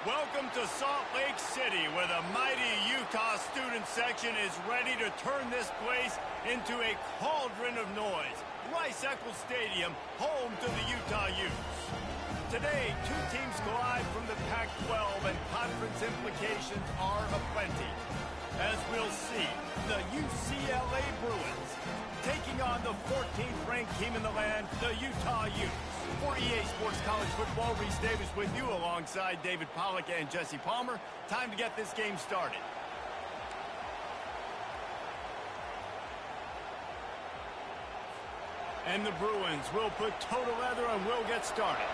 Welcome to Salt Lake City, where the mighty Utah student section is ready to turn this place into a cauldron of noise. Rice-Eccles Stadium, home to the Utah Utes. Today, two teams collide from the Pac-12, and conference implications are aplenty. As we'll see, the UCLA Bruins taking on the 14th ranked team in the land, the Utah Utes. For EA Sports College Football, Reese Davis with you alongside David Pollack and Jesse Palmer. Time to get this game started. And the Bruins will put toe to leather and will get started.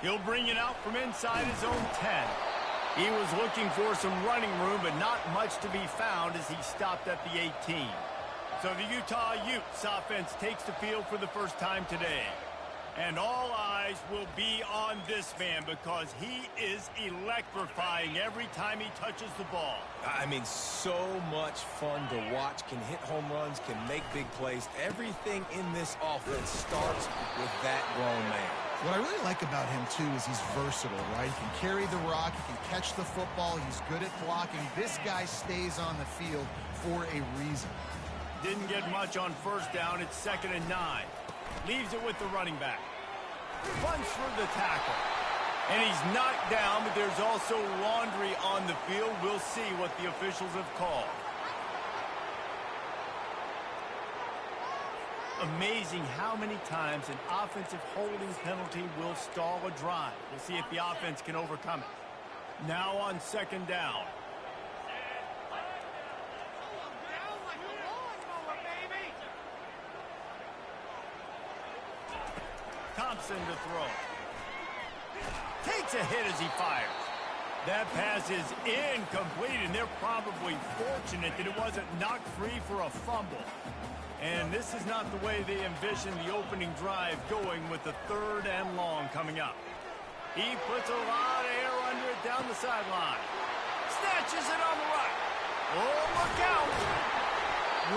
He'll bring it out from inside his own 10. He was looking for some running room, but not much to be found as he stopped at the 18. So the Utah Utes offense takes the field for the first time today. And all eyes will be on this man because he is electrifying every time he touches the ball. I mean, so much fun to watch. Can hit home runs, can make big plays. Everything in this offense starts with that grown man. What I really like about him, too, is he's versatile, right? He can carry the rock, he can catch the football, he's good at blocking. This guy stays on the field for a reason. Didn't get much on first down. It's 2nd and 9. Leaves it with the running back. Punch for the tackle. And he's knocked down, but there's also laundry on the field. We'll see what the officials have called. Amazing how many times an offensive holding penalty will stall a drive. We'll see if the offense can overcome it. Now on 2nd down. Thompson to throw. Takes a hit as he fires. That pass is incomplete, and they're probably fortunate that it wasn't knocked free for a fumble. And this is not the way they envisioned the opening drive going with the 3rd and long coming up. He puts a lot of air under it down the sideline. Snatches it on the right. Oh, look out.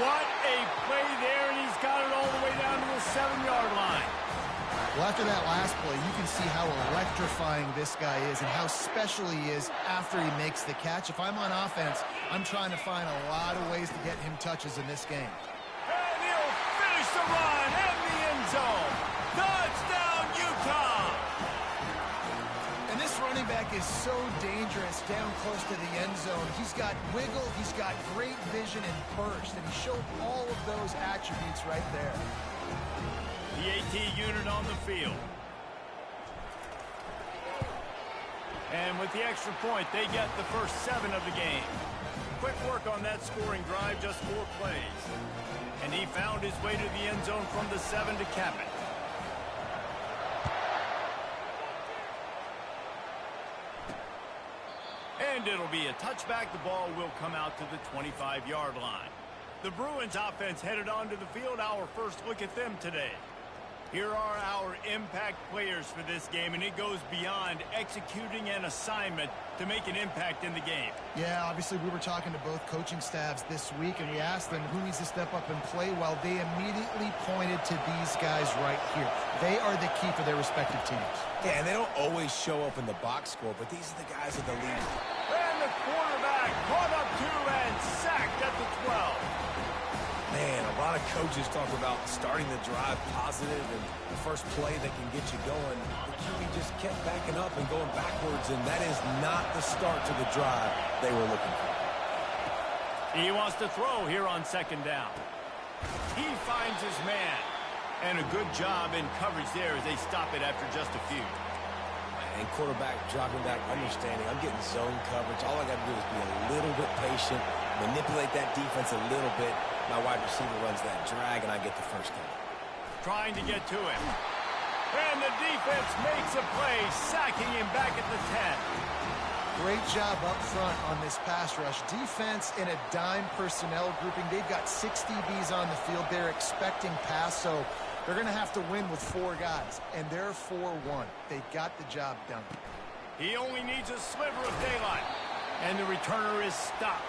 What a play there, and he's got it all the way down to the 7-yard line. Well, after that last play, you can see how electrifying this guy is and how special he is after he makes the catch. If I'm on offense, I'm trying to find a lot of ways to get him touches in this game. And he'll finish the run in the end zone. Touchdown, Utah! And this running back is so dangerous down close to the end zone. He's got wiggle, he's got great vision and burst, and he showed all of those attributes right there. The AT unit on the field. And with the extra point, they get the first 7 of the game. Quick work on that scoring drive, just 4 plays. And he found his way to the end zone from the 7 to cap it. And it'll be a touchback. The ball will come out to the 25-yard line. The Bruins offense headed onto the field. Our first look at them today. Here are our impact players for this game, and it goes beyond executing an assignment to make an impact in the game. Yeah, obviously we were talking to both coaching staffs this week, and we asked them who needs to step up and play well. They immediately pointed to these guys right here. They are the key for their respective teams. Yeah, and they don't always show up in the box score, but these are the guys at the lead. And the quarterback caught up to and sacked at the 12. Man, a lot of coaches talk about starting the drive positive and the first play that can get you going. The QB just kept backing up and going backwards, and that is not the start to the drive they were looking for. He wants to throw here on 2nd down. He finds his man. And a good job in coverage there as they stop it after just a few. And quarterback dropping back, understanding I'm getting zone coverage. All I got to do is be a little bit patient, manipulate that defense a little bit. My wide receiver runs that drag, and I get the first down. Trying to get to him. And the defense makes a play, sacking him back at the 10. Great job up front on this pass rush. Defense in a dime personnel grouping. They've got 6 DBs on the field. They're expecting pass, so they're going to have to win with 4 guys, and they're 4-1. They got the job done. He only needs a sliver of daylight, and the returner is stopped.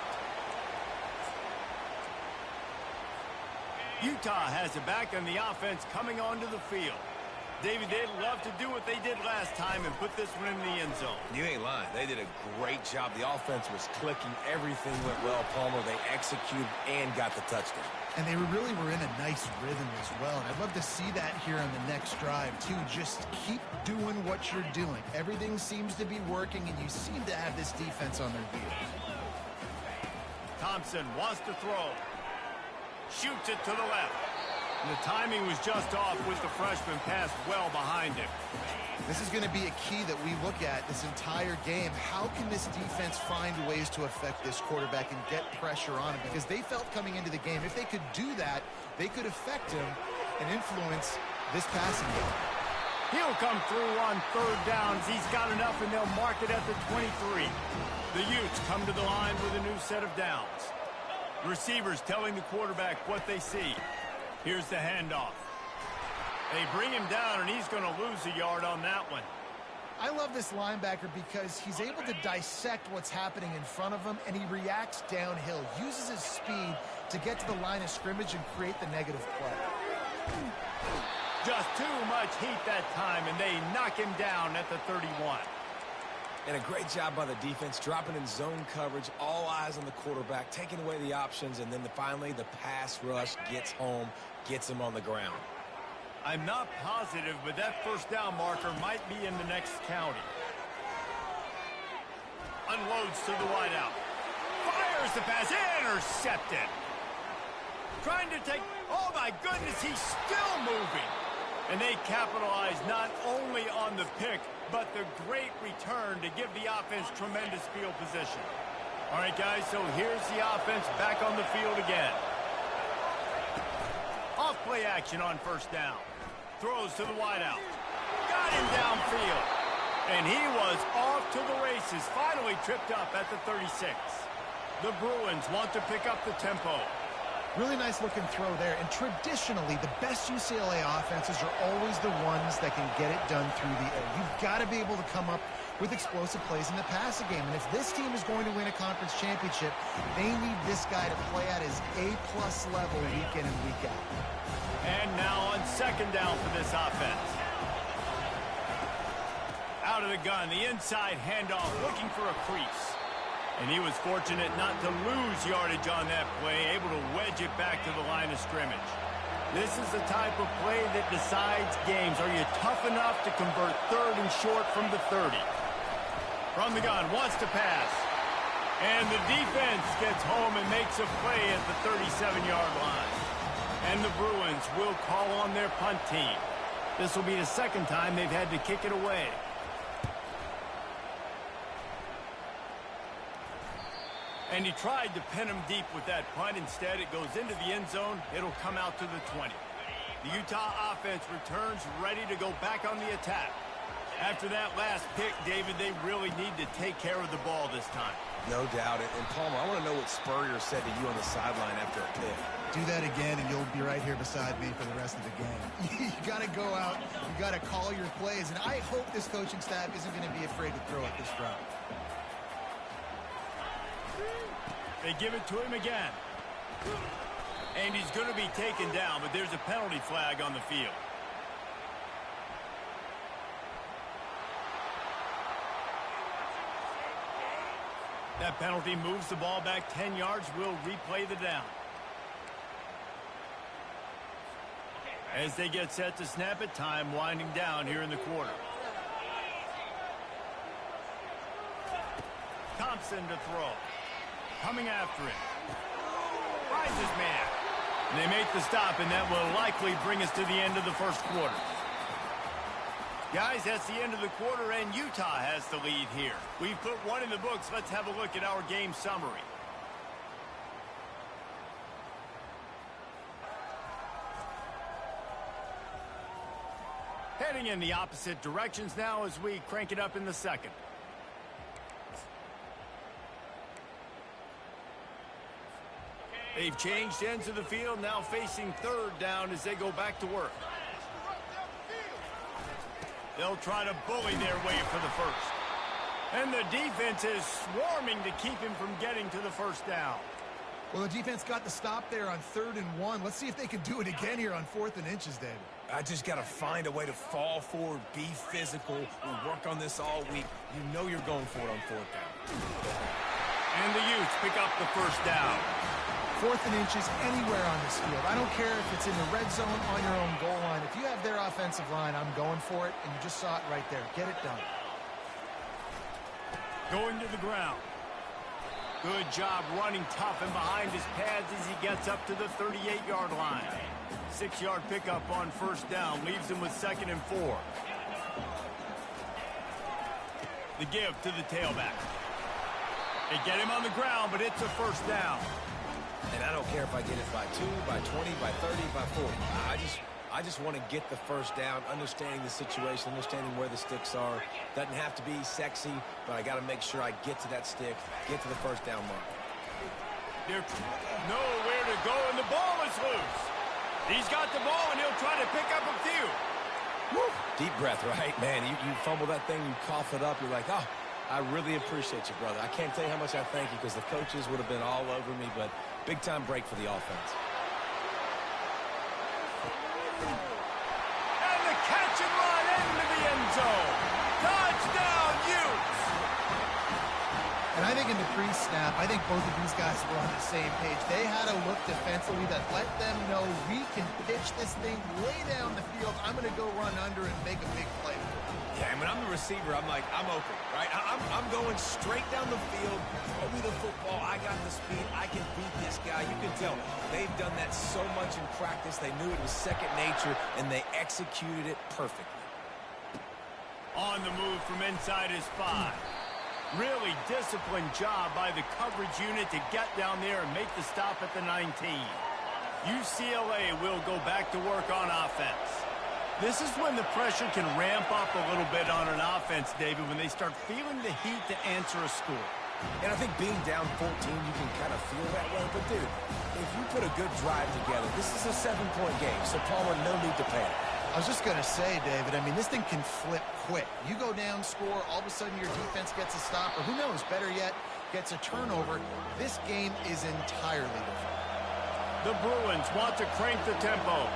Utah has it back, and the offense coming onto the field. David, they'd love to do what they did last time and put this one in the end zone. You ain't lying. They did a great job. The offense was clicking. Everything went well, Palmer. They executed and got the touchdown. And they really were in a nice rhythm as well. And I'd love to see that here on the next drive, too. Just keep doing what you're doing. Everything seems to be working, and you seem to have this defense on their heels. Thompson wants to throw. Shoots it to the left. And the timing was just off with the freshman pass well behind him. This is going to be a key that we look at this entire game. How can this defense find ways to affect this quarterback and get pressure on him? Because they felt coming into the game, if they could do that, they could affect him and influence this passing game. He'll come through on third downs. He's got enough, and they'll mark it at the 23. The Utes come to the line with a new set of downs. Receivers telling the quarterback what they see. Here's the handoff. They bring him down, and he's going to lose a yard on that one. I love this linebacker because he's able to dissect what's happening in front of him, and he reacts downhill, uses his speed to get to the line of scrimmage and create the negative play. Just too much heat that time, and they knock him down at the 31. And a great job by the defense, dropping in zone coverage, all eyes on the quarterback, taking away the options, and then finally the pass rush gets home, gets him on the ground. I'm not positive, but that first down marker might be in the next county. Unloads to the wideout. Fires the pass, intercepted. Trying to take, oh my goodness, he's still moving. And they capitalize not only on the pick, but the great return to give the offense tremendous field position. All right, guys, so here's the offense back on the field again. Off play action on first down. Throws to the wideout. Got him downfield. And he was off to the races, finally tripped up at the 36. The Bruins want to pick up the tempo. Really nice looking throw there. And traditionally, the best UCLA offenses are always the ones that can get it done through the air. You've got to be able to come up with explosive plays in the passing game. And if this team is going to win a conference championship, they need this guy to play at his A-plus level week in and week out. And now on second down for this offense. Out of the gun, the inside handoff, looking for a crease. And he was fortunate not to lose yardage on that play, able to wedge it back to the line of scrimmage. This is the type of play that decides games. Are you tough enough to convert third and short from the 30? From the gun, wants to pass. And the defense gets home and makes a play at the 37-yard line. And the Bruins will call on their punt team. This will be the second time they've had to kick it away. And he tried to pin him deep with that punt. Instead, it goes into the end zone. It'll come out to the 20. The Utah offense returns ready to go back on the attack. After that last pick, David, they really need to take care of the ball this time. No doubt. And Palmer, I want to know what Spurrier said to you on the sideline after a pick. Do that again, and you'll be right here beside me for the rest of the game. You got to go out. You got to call your plays. And I hope this coaching staff isn't going to be afraid to throw at this route. They give it to him again. And he's going to be taken down, but there's a penalty flag on the field. That penalty moves the ball back 10 yards. We'll replay the down. As they get set to snap it, time winding down here in the quarter. Thompson to throw. Coming after him. Finds his man. And they make the stop, and that will likely bring us to the end of the first quarter. Guys, that's the end of the quarter, and Utah has the lead here. We've put one in the books. Let's have a look at our game summary. Heading in the opposite directions now as we crank it up in the second. They've changed ends of the field, now facing third down as they go back to work. They'll try to bully their way for the first. And the defense is swarming to keep him from getting to the first down. Well, the defense got the stop there on 3rd and 1. Let's see if they can do it again here on 4th and inches, David. I just got to find a way to fall forward, be physical. We work on this all week. You know you're going for it on 4th down. And the Utes pick up the first down. 4th and inches anywhere on this field. I don't care if it's in the red zone on your own goal line. If you have their offensive line, I'm going for it, and you just saw it right there. Get it done. Going to the ground. Good job running tough and behind his pads as he gets up to the 38-yard line. 6-yard pickup on 1st down leaves him with 2nd and 4. The give to the tailback. They get him on the ground, but it's a 1st down. And I don't care if I get it by 2, by 20, by 30, by 40. I just want to get the 1st down, understanding the situation, understanding where the sticks are. Doesn't have to be sexy, but I got to make sure I get to that stick, get to the 1st down mark. There's nowhere to go, and the ball is loose. He's got the ball, and he'll try to pick up a few. Woo. Deep breath, right? Man, you fumble that thing, you cough it up, you're like, oh, I really appreciate you, brother. I can't tell you how much I thank you because the coaches would have been all over me, but big-time break for the offense. And the catch and run into the end zone. Touchdown, Utes! And I think in the pre-snap, I think both of these guys were on the same page. They had a look defensively that let them know we can pitch this thing way down the field. I'm going to go run under and make a big play for it. Yeah, and when I'm the receiver, I'm like, I'm open, right? I'm going straight down the field. Throw me the football. I got the speed. I can beat this guy. You can tell they've done that so much in practice. They knew it was second nature, and they executed it perfectly. On the move from inside his 5. Really disciplined job by the coverage unit to get down there and make the stop at the 19. UCLA will go back to work on offense. This is when the pressure can ramp up a little bit on an offense, David, when they start feeling the heat to answer a score. And I think being down 14, you can kind of feel that way. But, dude, if you put a good drive together, this is a 7-point game, so Palmer, no need to panic. I was just going to say, David, I mean, this thing can flip quick. You go down, score, all of a sudden your defense gets a stop, or who knows, better yet, gets a turnover. This game is entirely different. The Bruins want to crank the tempo.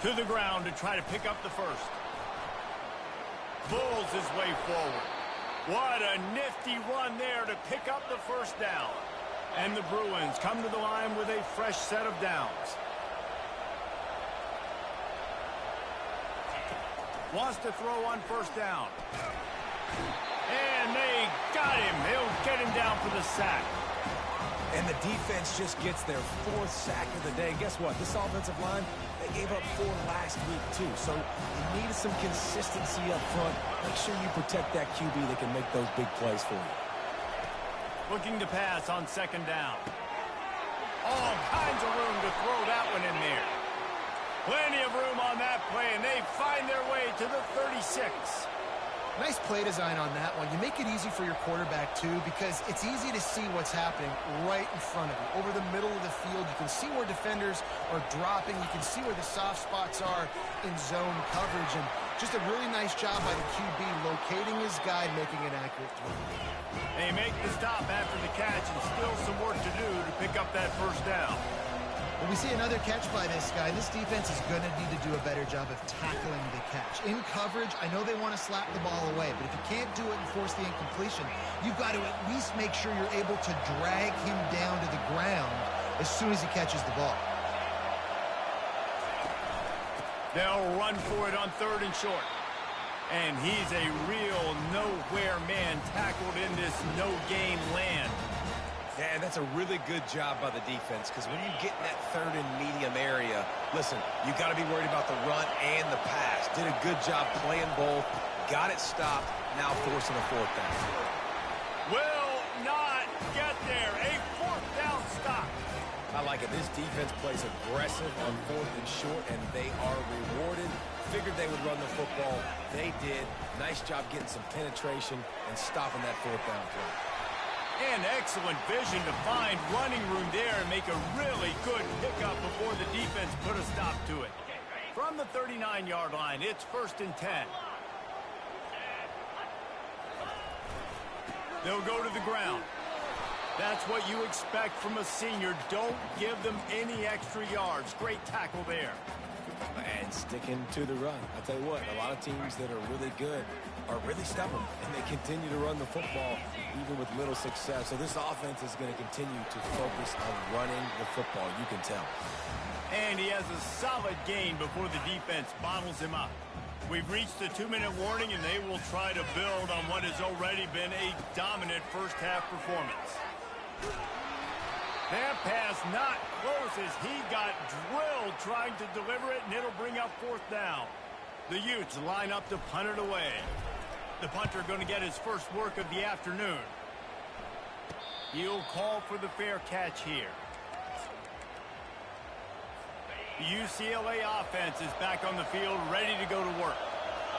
To the ground to try to pick up the 1st. Bulls his way forward. What a nifty run there to pick up the 1st down. And the Bruins come to the line with a fresh set of downs. Wants to throw on 1st down. And they got him. They'll get him down for the sack. And the defense just gets their 4th sack of the day. And guess what? This offensive line, they gave up 4 last week, too. So you needed some consistency up front. Make sure you protect that QB that can make those big plays for you. Looking to pass on 2nd down. All kinds of room to throw that one in there. Plenty of room on that play, and they find their way to the 36. Nice play design on that one. You make it easy for your quarterback, too, because it's easy to see what's happening right in front of you. Over the middle of the field, you can see where defenders are dropping. You can see where the soft spots are in zone coverage. And just a really nice job by the QB locating his guy, making an accurate throw. They make the stop after the catch, and still some work to do to pick up that 1st down. When we see another catch by this guy, this defense is going to need to do a better job of tackling the catch. In coverage, I know they want to slap the ball away, but if you can't do it and force the incompletion, you've got to at least make sure you're able to drag him down to the ground as soon as he catches the ball. They'll run for it on 3rd and short. And he's a real nowhere man tackled in this no-game land. Yeah, that's a really good job by the defense because when you get in that 3rd and medium area, listen, you got to be worried about the run and the pass. Did a good job playing both, got it stopped, now forcing a 4th down. Will not get there. A 4th down stop. I like it. This defense plays aggressive on 4th and short, and they are rewarded. Figured they would run the football. They did. Nice job getting some penetration and stopping that 4th down play. And excellent vision to find running room there and make a really good pickup before the defense put a stop to it. From the 39-yard line, it's 1st and 10. They'll go to the ground. That's what you expect from a senior. Don't give them any extra yards. Great tackle there. And sticking to the run. I tell you what, a lot of teams that are really good are really stubborn, and they continue to run the football even with little success. So this offense is going to continue to focus on running the football, you can tell. And he has a solid gain before the defense bottles him up. We've reached the 2-minute warning, and they will try to build on what has already been a dominant first-half performance. That pass not close as he got drilled trying to deliver it, and it'll bring up 4th down. The Utes line up to punt it away. The punter going to get his first work of the afternoon. He'll call for the fair catch here. The UCLA offense is back on the field, ready to go to work.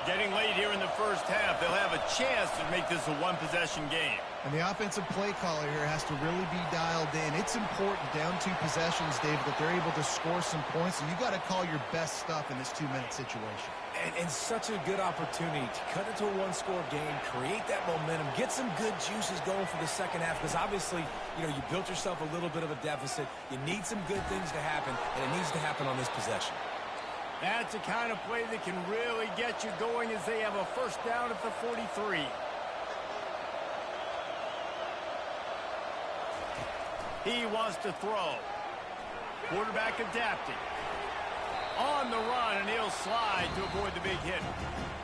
Getting late here in the first half, they'll have a chance to make this a one-possession game. And the offensive play caller here has to really be dialed in. It's important down 2 possessions, David, that they're able to score some points. So you got to call your best stuff in this 2-minute situation. And such a good opportunity to cut it to a one-score game, create that momentum, get some good juices going for the second half, because obviously, you built yourself a little bit of a deficit. You need some good things to happen, and it needs to happen on this possession. That's the kind of play that can really get you going as they have a first down at the 43. He wants to throw. Quarterback adapting. On the run, and he'll slide to avoid the big hit.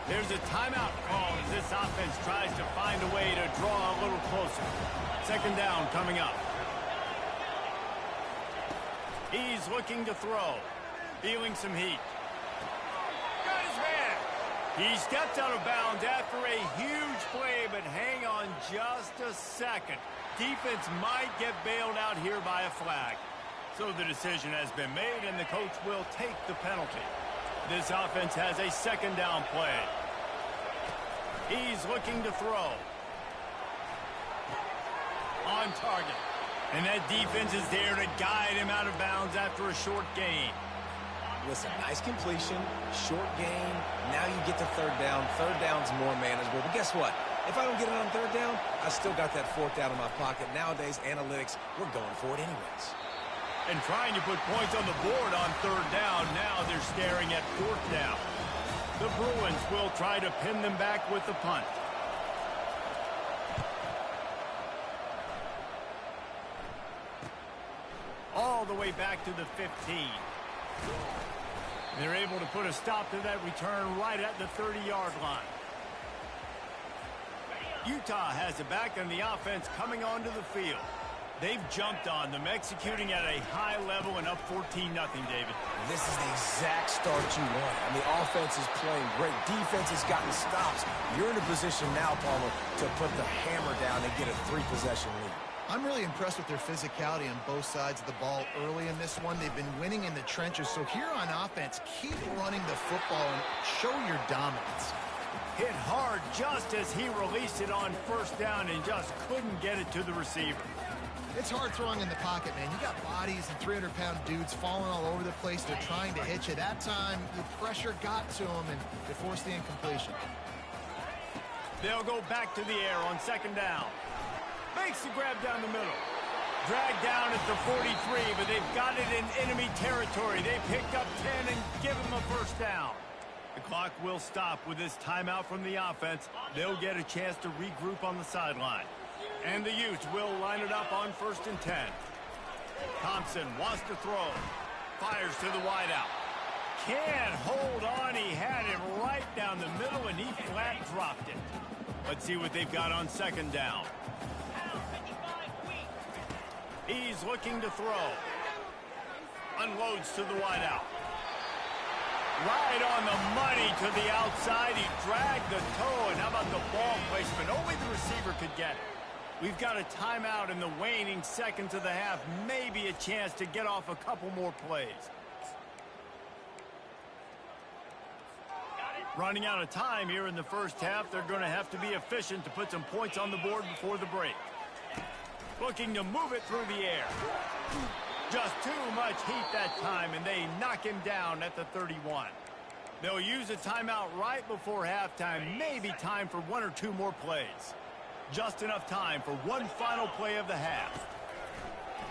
There's a timeout call as this offense tries to find a way to draw a little closer. Second down coming up. He's looking to throw. Feeling some heat. Got his man. He stepped out of bounds after a huge play, but hang on just a second. Defense might get bailed out here by a flag. So the decision has been made, and the coach will take the penalty. This offense has a second down play. He's looking to throw. On target. And that defense is there to guide him out of bounds after a short gain. Listen, nice completion, short gain. Now you get to third down. Third down's more manageable. But guess what? If I don't get it on third down, I still got that 4th down in my pocket. Nowadays, analytics, we're going for it anyways. And trying to put points on the board on third down. Now they're staring at 4th down. The Bruins will try to pin them back with the punt. All the way back to the 15. They're able to put a stop to that return right at the 30-yard line. Utah has it back, and the offense coming onto the field. They've jumped on them, executing at a high level and up 14-0, David. This is the exact start you want. And the offense is playing great. Defense has gotten stops. You're in a position now, Palmer, to put the hammer down and get a 3-possession lead. I'm really impressed with their physicality on both sides of the ball early in this one. They've been winning in the trenches. So here on offense, keep running the football and show your dominance. Hit hard just as he released it on first down and just couldn't get it to the receiver. It's hard throwing in the pocket, man. You got bodies and 300-pound dudes falling all over the place. They're trying to hit you. That time, the pressure got to them, and they forced the incompletion. They'll go back to the air on second down. Makes the grab down the middle. Dragged down at the 43, but they've got it in enemy territory. They picked up 10 and give him a first down. The clock will stop with this timeout from the offense. They'll get a chance to regroup on the sideline. And the Utes will line it up on 1st and 10. Thompson wants to throw. Fires to the wideout. Can't hold on. He had it right down the middle, and he flat dropped it. Let's see what they've got on second down. He's looking to throw. Unloads to the wideout. Right on the money to the outside. He dragged the toe, and how about the ball placement? Only the receiver could get it. We've got a timeout in the waning seconds of the half. Maybe a chance to get off a couple more plays. Running out of time here in the first half. They're going to have to be efficient to put some points on the board before the break. Looking to move it through the air. Just too much heat that time, and they knock him down at the 31. They'll use a timeout right before halftime. Maybe time for 1 or 2 more plays. Just enough time for one final play of the half.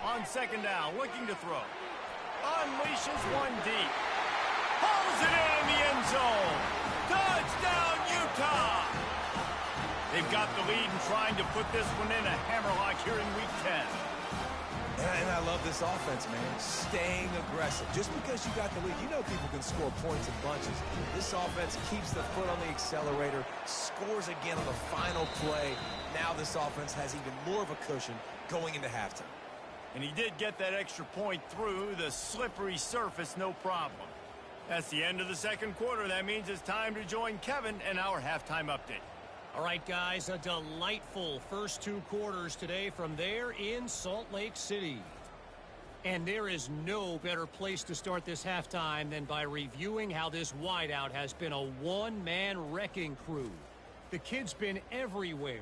On second down, looking to throw. Unleashes one deep. Pulls it in the end zone. Touchdown, Utah! They've got the lead and trying to put this one in a hammerlock here in Week 10. And I love this offense, man. Staying aggressive. Just because you got the lead, you know people can score points in bunches. This offense keeps the foot on the accelerator, scores again on the final play. Now this offense has even more of a cushion going into halftime. And he did get that extra point through the slippery surface, no problem. That's the end of the second quarter. That means it's time to join Kevin and our halftime update. All right, guys, a delightful first two quarters today from there in Salt Lake City. And there is no better place to start this halftime than by reviewing how this wideout has been a one-man wrecking crew. The kid's been everywhere,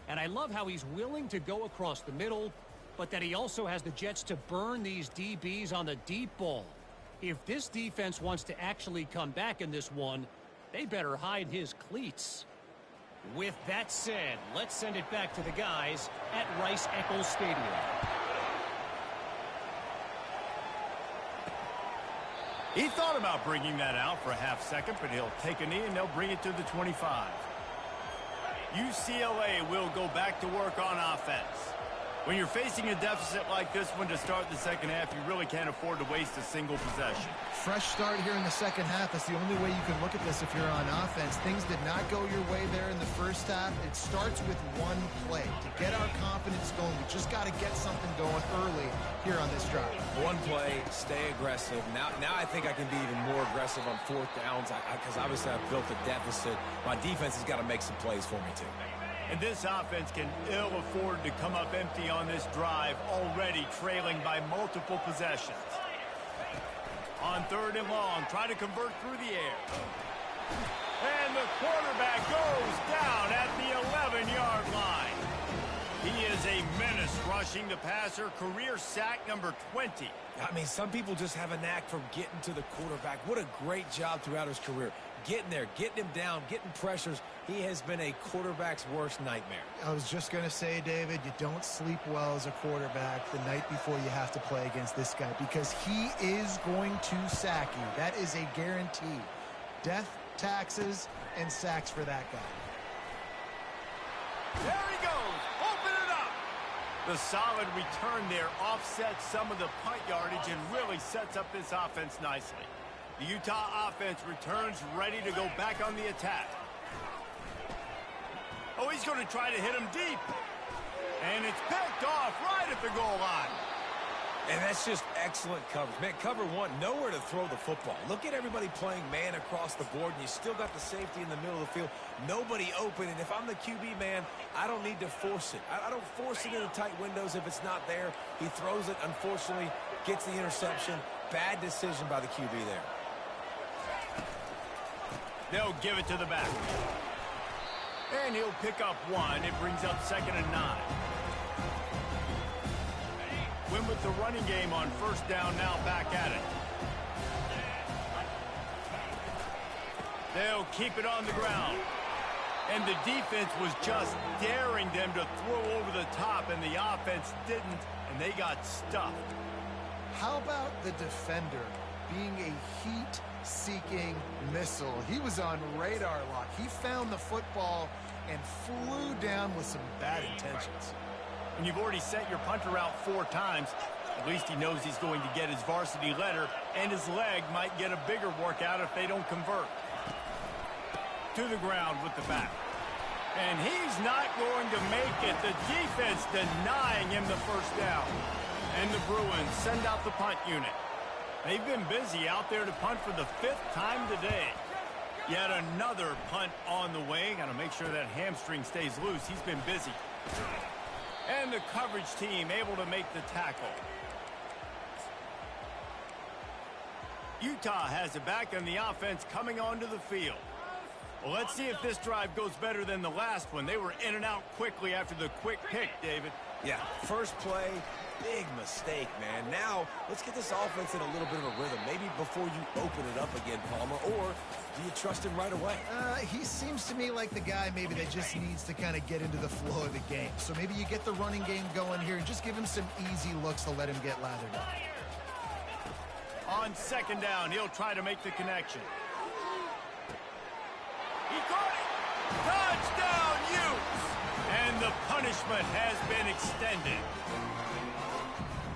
and I love how he's willing to go across the middle, but that he also has the jets to burn these DBs on the deep ball. If this defense wants to actually come back in this one, they better hide his cleats. With that said, let's send it back to the guys at Rice-Eccles Stadium. He thought about bringing that out for a half second, but he'll take a knee and they'll bring it to the 25. UCLA will go back to work on offense. When you're facing a deficit like this one to start the second half, you really can't afford to waste a single possession. Fresh start here in the second half. That's the only way you can look at this if you're on offense. Things did not go your way there in the first half. It starts with one play. To get our confidence going, we just got to get something going early here on this drive. One play, stay aggressive. Now I think I can be even more aggressive on fourth downs because obviously I've built a deficit. My defense has got to make some plays for me too. And this offense can ill afford to come up empty on this drive, already trailing by multiple possessions. On third and long, try to convert through the air. And the quarterback goes down at the 11-yard line. He is a menace rushing the passer, career sack number 20. I mean, some people just have a knack for getting to the quarterback. What a great job throughout his career. Getting there, getting him down, getting pressures. He has been a quarterback's worst nightmare. I was just going to say, David, you don't sleep well as a quarterback the night before you have to play against this guy because he is going to sack you. That is a guarantee. Death, taxes, and sacks for that guy. There he goes. Open it up. The solid return there offsets some of the punt yardage and really sets up this offense nicely. The Utah offense returns ready to go back on the attack. Oh, he's going to try to hit him deep. And it's picked off right at the goal line. And that's just excellent coverage. Man, cover one, nowhere to throw the football. Look at everybody playing man across the board, and you still got the safety in the middle of the field. Nobody open, and if I'm the QB, man, I don't need to force it. I don't force it into tight windows if it's not there. He throws it, unfortunately, gets the interception. Bad decision by the QB there. They'll give it to the back. And he'll pick up one. It brings up 2nd and 9. Win with the running game on first down, now back at it. They'll keep it on the ground. And the defense was just daring them to throw over the top, and the offense didn't, and they got stuffed. How about the defender being a heat-seeking missile? He was on radar lock. He found the football and flew down with some bad intentions. And you've already sent your punter out 4 times. At least he knows he's going to get his varsity letter, and his leg might get a bigger workout if they don't convert. To the ground with the back. And he's not going to make it. The defense denying him the first down. And the Bruins send out the punt unit. They've been busy out there to punt for the 5th time today. Yet another punt on the way. Got to make sure that hamstring stays loose. He's been busy. And the coverage team able to make the tackle. Utah has it back on the offense coming onto the field. Well, let's see if this drive goes better than the last one. They were in and out quickly after the quick pick, David. Yeah, first play, big mistake, man. Now, let's get this offense in a little bit of a rhythm. Maybe before you open open it up again, Palmer, or do you trust him right away? He seems to me like the guy maybe that just needs to kind of get into the flow of the game. So maybe you get the running game going here and just give him some easy looks to let him get lathered up. On second down, he'll try to make the connection. He caught it! Touchdown, Utes! And the punishment has been extended.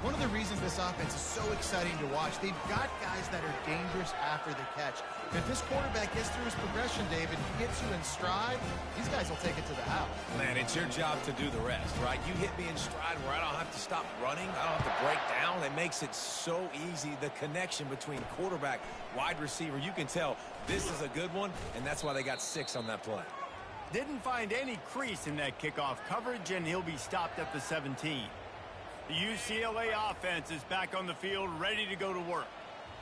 One of the reasons this offense is so exciting to watch, they've got guys that are dangerous after the catch. If this quarterback gets through his progression, David, he gets you in stride, these guys will take it to the house. Man, it's your job to do the rest, right? You hit me in stride where I don't have to stop running. I don't have to break down. It makes it so easy. The connection between quarterback, wide receiver, you can tell this is a good one, and that's why they got 6 on that play. Didn't find any crease in that kickoff coverage, and he'll be stopped at the 17. The UCLA offense is back on the field, ready to go to work.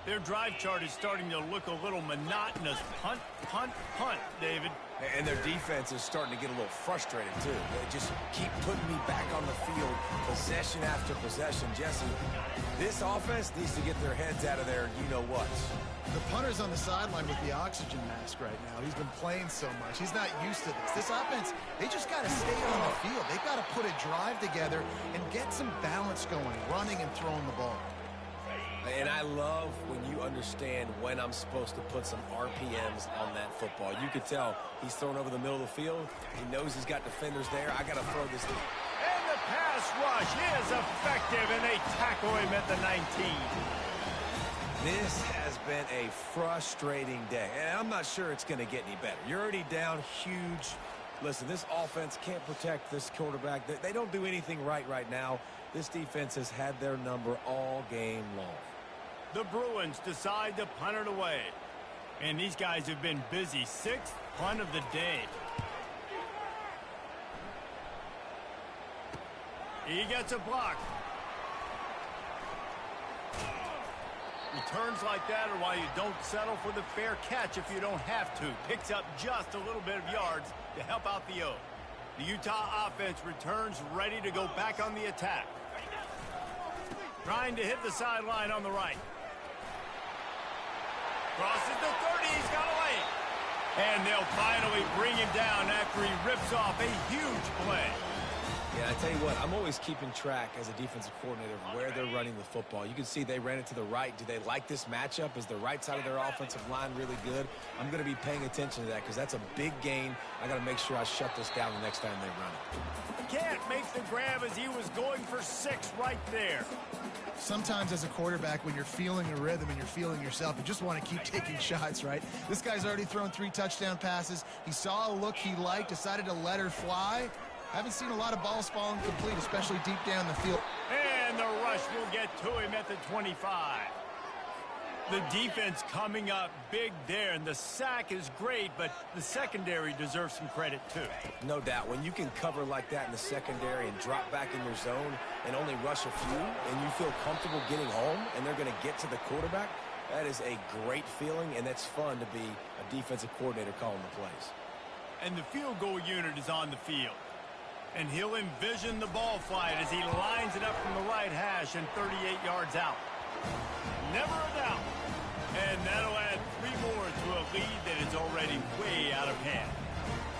Their drive chart is starting to look a little monotonous. Punt, punt, punt, David. And their defense is starting to get a little frustrated, too. They just keep putting me back on the field, possession after possession. Jesse, this offense needs to get their heads out of their you-know-what. The punter's on the sideline with the oxygen mask right now. He's been playing so much. He's not used to this. This offense, they just got to stay on the field. They've got to put a drive together and get some balance going, running and throwing the ball. And I love when you understand when I'm supposed to put some RPMs on that football. You can tell he's thrown over the middle of the field. He knows he's got defenders there. I got to throw this thing. And the pass rush is effective, and they tackle him at the 19. This has been a frustrating day, and I'm not sure it's going to get any better. You're already down huge. Listen, this offense can't protect this quarterback. They don't do anything right now. This defense has had their number all game long. The Bruins decide to punt it away. And these guys have been busy. 6th punt of the day. He gets a block. Returns like that are why you don't settle for the fair catch if you don't have to. Picks up just a little bit of yards to help out the O. The Utah offense returns ready to go back on the attack. Trying to hit the sideline on the right. Crosses the 30, he's got away. And they'll finally bring him down after he rips off a huge play. Yeah, I tell you what, I'm always keeping track as a defensive coordinator of where they're running the football. You can see they ran it to the right. Do they like this matchup? Is the right side of their offensive line really good? I'm going to be paying attention to that because that's a big gain. I got to make sure I shut this down the next time they run it. Can't make the grab as he was going for 6 right there. Sometimes as a quarterback, when you're feeling a rhythm and you're feeling yourself, you just want to keep taking shots, right? This guy's already thrown 3 touchdown passes. He saw a look he liked, decided to let her fly. Haven't seen a lot of balls falling complete, especially deep down the field. And the rush will get to him at the 25. The defense coming up big there, and the sack is great, but the secondary deserves some credit too. No doubt. When you can cover like that in the secondary and drop back in your zone and only rush a few, and you feel comfortable getting home, and they're going to get to the quarterback, that is a great feeling, and that's fun to be a defensive coordinator calling the plays. And the field goal unit is on the field. And he'll envision the ball flight as he lines it up from the right hash and 38 yards out. Never a doubt. And that'll add 3 more to a lead that is already way out of hand.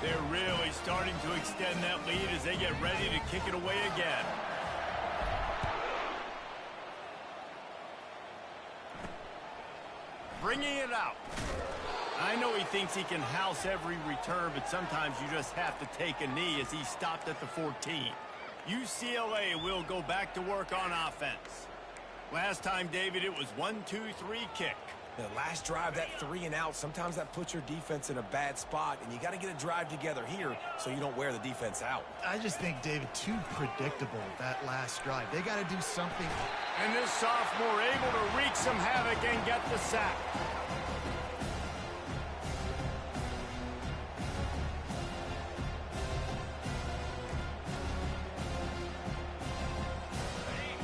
They're really starting to extend that lead as they get ready to kick it away again. Bringing it out. I know he thinks he can house every return, but sometimes you just have to take a knee as he stopped at the 14. UCLA will go back to work on offense. Last time, David, it was 1-2-3 kick. The last drive, that 3 and out, sometimes that puts your defense in a bad spot, and you got to get a drive together here so you don't wear the defense out. I just think, David, too predictable, that last drive. They got to do something. And this sophomore able to wreak some havoc and get the sack.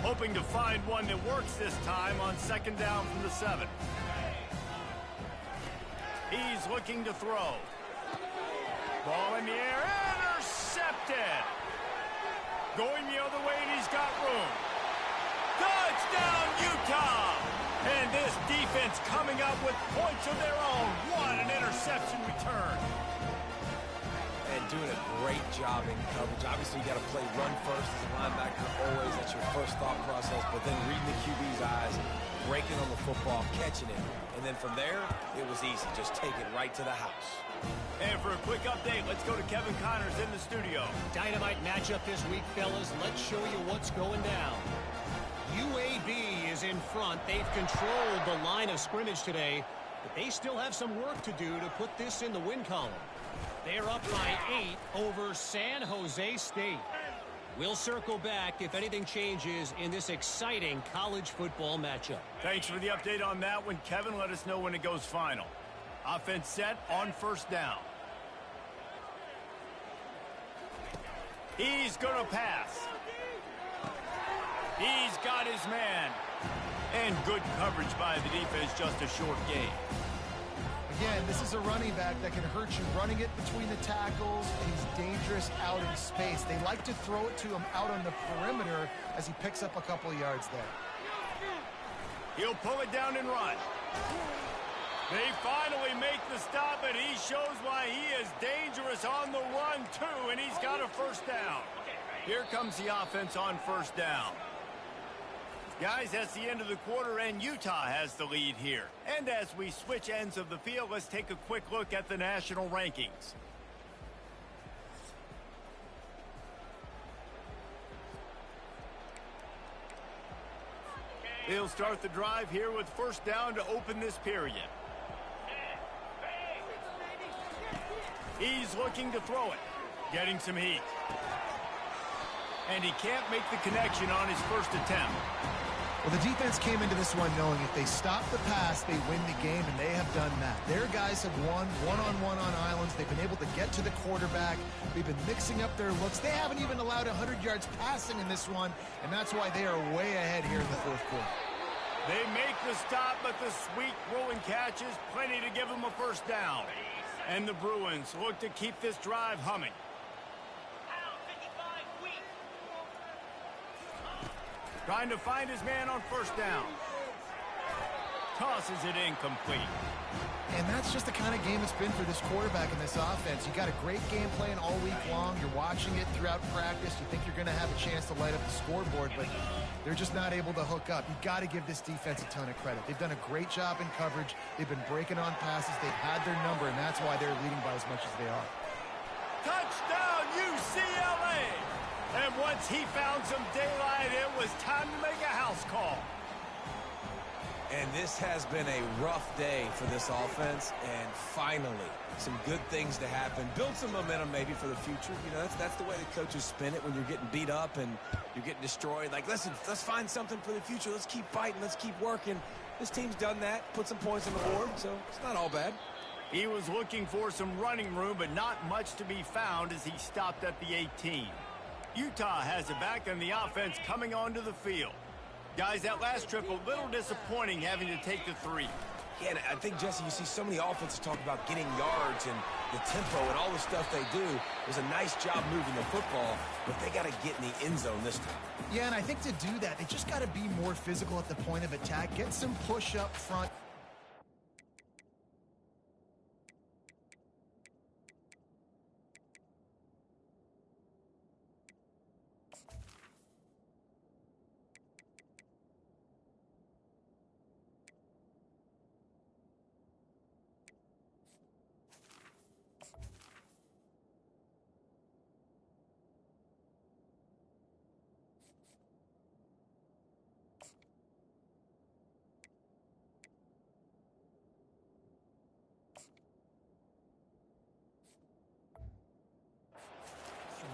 Hoping to find one that works this time on second down from the 7. He's looking to throw. Ball in the air, intercepted. Going the other way, and he's got room. Touchdown, Utah! And this defense coming up with points of their own. What an interception return. And doing a great job in coverage. Obviously, you got to play run first as a linebacker always. That's your first thought process. But then reading the QB's eyes, breaking on the football, catching it. And then from there, it was easy. Just take it right to the house. And for a quick update, let's go to Kevin Connors in the studio. Dynamite matchup this week, fellas. Let's show you what's going down. UAB is in front. They've controlled the line of scrimmage today, but they still have some work to do to put this in the win column. They're up by 8 over San Jose State. We'll circle back if anything changes in this exciting college football matchup. Thanks for the update on that one, Kevin. Let us know when it goes final. Offense set on first down. He's going to pass. He's got his man. And good coverage by the defense, just a short game. Again, this is a running back that can hurt you running it between the tackles, and he's dangerous out in space. They like to throw it to him out on the perimeter as he picks up a couple of yards there. He'll pull it down and run. They finally make the stop, and he shows why he is dangerous on the run, too, and he's got a first down. Here comes the offense on first down. Guys, that's the end of the quarter, and Utah has the lead here. And as we switch ends of the field, let's take a quick look at the national rankings. He'll start the drive here with first down to open this period. He's looking to throw it, getting some heat. And he can't make the connection on his first attempt. Well, the defense came into this one knowing if they stop the pass, they win the game, and they have done that. Their guys have won one-on-one on islands. They've been able to get to the quarterback. They've been mixing up their looks. They haven't even allowed 100 yards passing in this one, and that's why they are way ahead here in the fourth quarter. They make the stop, but the sweet Bruin catches plenty to give them a first down. And the Bruins look to keep this drive humming. Trying to find his man on first down. Tosses it incomplete. And that's just the kind of game it's been for this quarterback in this offense. You got a great game plan all week long. You're watching it throughout practice. You think you're going to have a chance to light up the scoreboard, but they're just not able to hook up. You've got to give this defense a ton of credit. They've done a great job in coverage. They've been breaking on passes. They've had their number, and that's why they're leading by as much as they are. Touchdown, UCLA! And once he found some daylight, it was time to make a house call. And this has been a rough day for this offense, and finally, some good things to happen. Build some momentum maybe for the future. You know, that's the way the coaches spin it when you're getting beat up and you're getting destroyed. Like, listen, let's find something for the future. Let's keep fighting. Let's keep working. This team's done that, put some points on the board, so it's not all bad. He was looking for some running room, but not much to be found as he stopped at the 18. Utah has it back, and the offense coming onto the field. Guys, that last trip, a little disappointing having to take the 3. Yeah, and I think, Jesse, you see so many offenses talk about getting yards and the tempo and all the stuff they do. It was a nice job moving the football, but they got to get in the end zone this time. Yeah, and I think to do that, they just got to be more physical at the point of attack, get some push up front.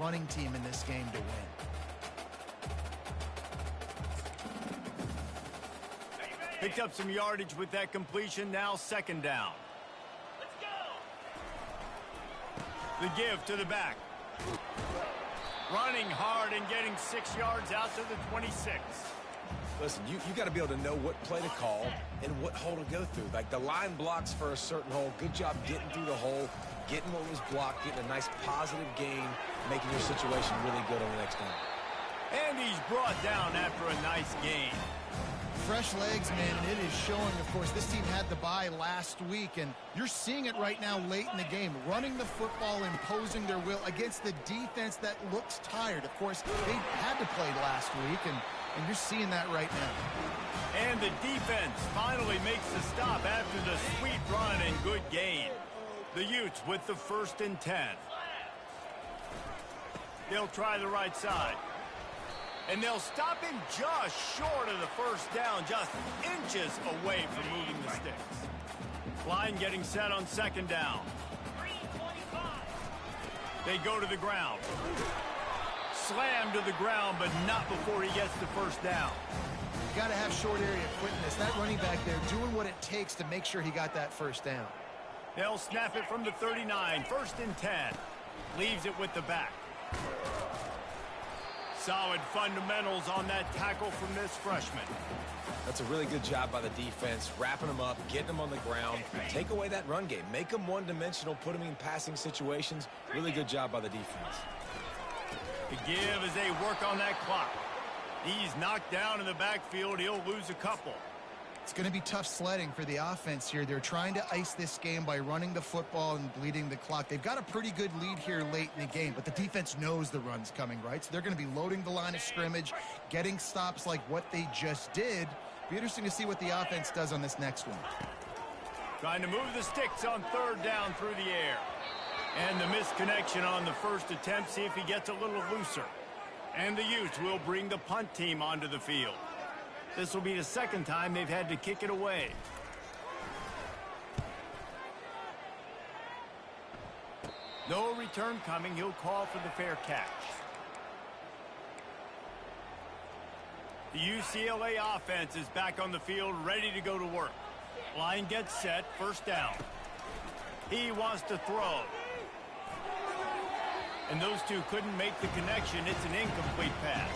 Running team in this game to win. Picked up some yardage with that completion. Now second down. Let's go. The give to the back. Running hard and getting 6 yards out to the 26. Listen, you got to be able to know what play to call and what hole to go through. Like the line blocks for a certain hole. Good job getting through the hole, getting what was blocked, getting a nice positive gain, making your situation really good on the next down. And he's brought down after a nice gain. fresh legs, man, and it is showing. Of course, this team had the bye last week, and you're seeing it right now late in the game. Running the football, imposing their will against the defense that looks tired. Of course, they had to play last week, and you're seeing that right now. And the defense finally makes the stop after the sweet run and good gain. The Utes with the 1st and 10. They'll try the right side. And they'll stop him just short of the 1st down, just inches away from moving the sticks. Line getting set on 2nd down. They go to the ground. Slam to the ground, but not before he gets the 1st down. You got to have short area quickness. That running back there doing what it takes to make sure he got that 1st down. They'll snap it from the 39, 1st and 10. Leaves it with the back. Solid fundamentals on that tackle from this freshman. That's a really good job by the defense, wrapping them up, getting them on the ground. Take away that run game. Make them one-dimensional, put them in passing situations. Really good job by the defense. The give as they work on that clock. He's knocked down in the backfield. He'll lose a couple. It's going to be tough sledding for the offense here. They're trying to ice this game by running the football and bleeding the clock. They've got a pretty good lead here late in the game, but the defense knows the run's coming, right? So they're going to be loading the line of scrimmage, getting stops like what they just did. Be interesting to see what the offense does on this next one. Trying to move the sticks on 3rd down through the air. And the misconnection on the 1st attempt. See if he gets a little looser. And the Utes will bring the punt team onto the field. This will be the 2nd time they've had to kick it away. No return coming. He'll call for the fair catch. The UCLA offense is back on the field, ready to go to work. Line gets set, 1st down. He wants to throw. And those two couldn't make the connection. It's an incomplete pass.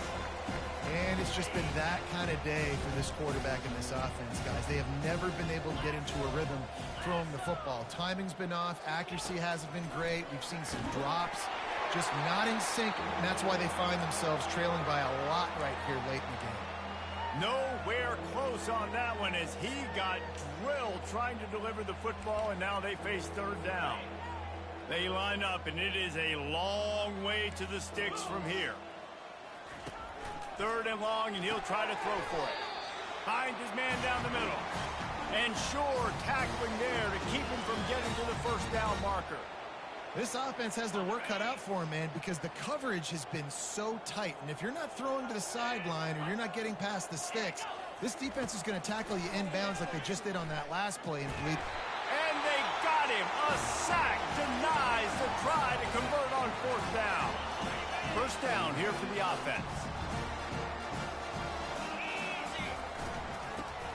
And it's just been that kind of day for this quarterback and this offense, guys. They have never been able to get into a rhythm throwing the football. Timing's been off. Accuracy hasn't been great. We've seen some drops, just not in sync. And that's why they find themselves trailing by a lot right here late in the game. Nowhere close on that one as he got drilled trying to deliver the football, and now they face 3rd down. They line up, and it is a long way to the sticks from here. 3rd and long, and he'll try to throw for it. Finds his man down the middle. And sure, tackling there to keep him from getting to the 1st down marker. This offense has their work cut out for them, man, because the coverage has been so tight. And if you're not throwing to the sideline or you're not getting past the sticks, this defense is going to tackle you inbounds like they just did on that last play. And they got him. A sack denies the try to convert on 4th down. 1st down here for the offense.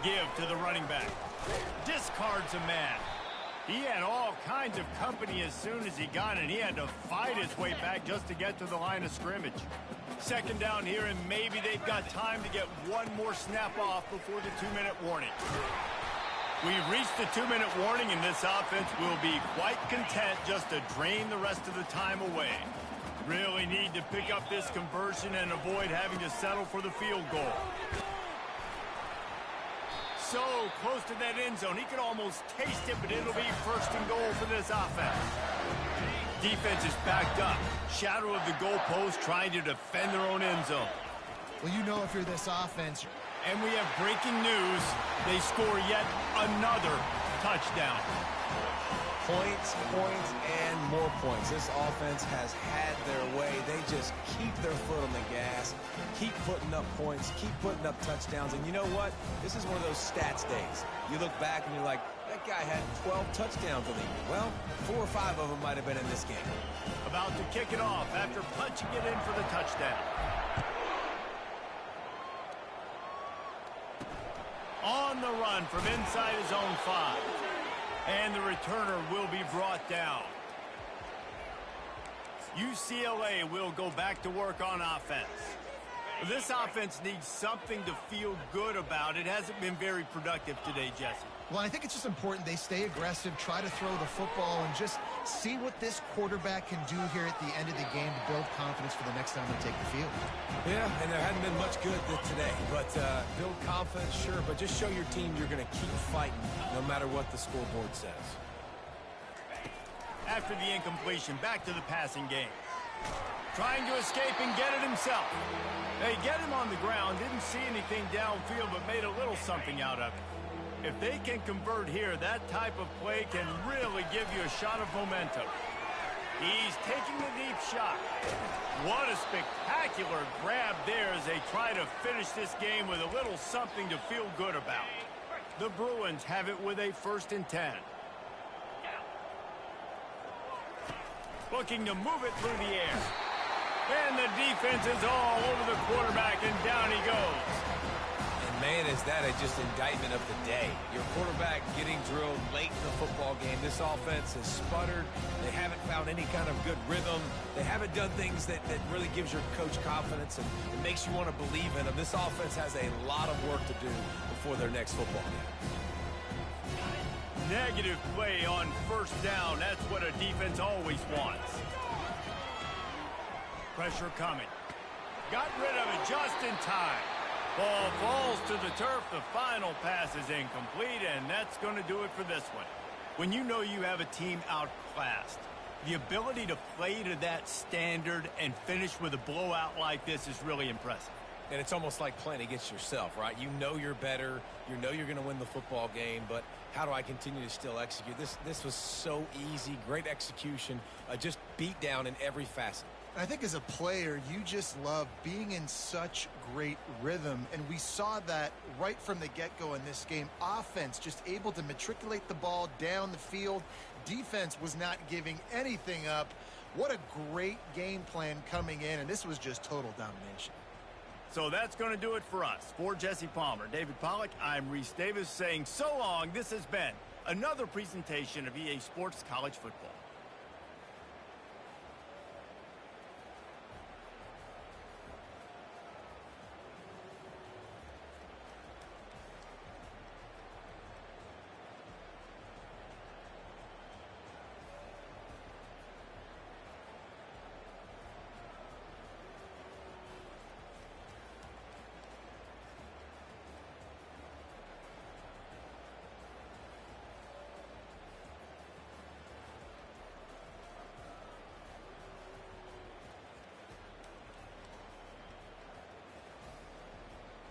Give to the running back. Discards a man. He had all kinds of company as soon as he got it. He had to fight his way back just to get to the line of scrimmage. 2nd down here, and maybe they've got time to get one more snap off before the 2-minute warning. We've reached the 2-minute warning, and this offense will be quite content just to drain the rest of the time away. Really need to pick up this conversion and avoid having to settle for the field goal. So close to that end zone. He could almost taste it, but it'll be 1st and goal for this offense. Defense is backed up. Shadow of the goalpost trying to defend their own end zone. Well, you know if you're this offense. And we have breaking news. They score yet another touchdown. Points, points, and more points. This offense has had their way. They just keep their foot on the gas, keep putting up points, keep putting up touchdowns. And you know what? This is one of those stats days. You look back and you're like, that guy had 12 touchdowns in the year. Well, 4 or 5 of them might have been in this game. About to kick it off after punching it in for the touchdown. On the run from inside his own 5. And the returner will be brought down. UCLA will go back to work on offense. This offense needs something to feel good about. It hasn't been very productive today, Jesse. Well, I think it's just important they stay aggressive, try to throw the football, and just see what this quarterback can do here at the end of the game to build confidence for the next time they take the field. Yeah, and there hadn't been much good today. But build confidence, sure, but just show your team you're going to keep fighting no matter what the scoreboard says. After the incompletion, back to the passing game. Trying to escape and get it himself. They get him on the ground, didn't see anything downfield, but made a little something out of it. If they can convert here, that type of play can really give you a shot of momentum. He's taking the deep shot. What a spectacular grab there as they try to finish this game with a little something to feel good about. The Bruins have it with a 1st and 10. Looking to move it through the air. And the defense is all over the quarterback, and down he goes. And man, is that just indictment of the day. Your quarterback getting drilled late in the football game. This offense has sputtered. They haven't found any kind of good rhythm. They haven't done things that really gives your coach confidence and it makes you want to believe in them. This offense has a lot of work to do before their next football game. Negative play on 1st down. That's what a defense always wants. Pressure coming. Got rid of it just in time. Ball falls to the turf. The final pass is incomplete, and that's going to do it for this one. When you know you have a team outclassed, the ability to play to that standard and finish with a blowout like this is really impressive. And it's almost like playing against yourself, right? You know you're better. You know you're going to win the football game, but how do I continue to still execute? This was so easy. Great execution. Just beat down in every facet. I think as a player, you just love being in such great rhythm, and we saw that right from the get-go in this game. Offense just able to matriculate the ball down the field. Defense was not giving anything up. What a great game plan coming in, and this was just total domination. So that's going to do it for us. For Jesse Palmer, David Pollack, I'm Reese Davis saying so long. This has been another presentation of EA Sports College Football.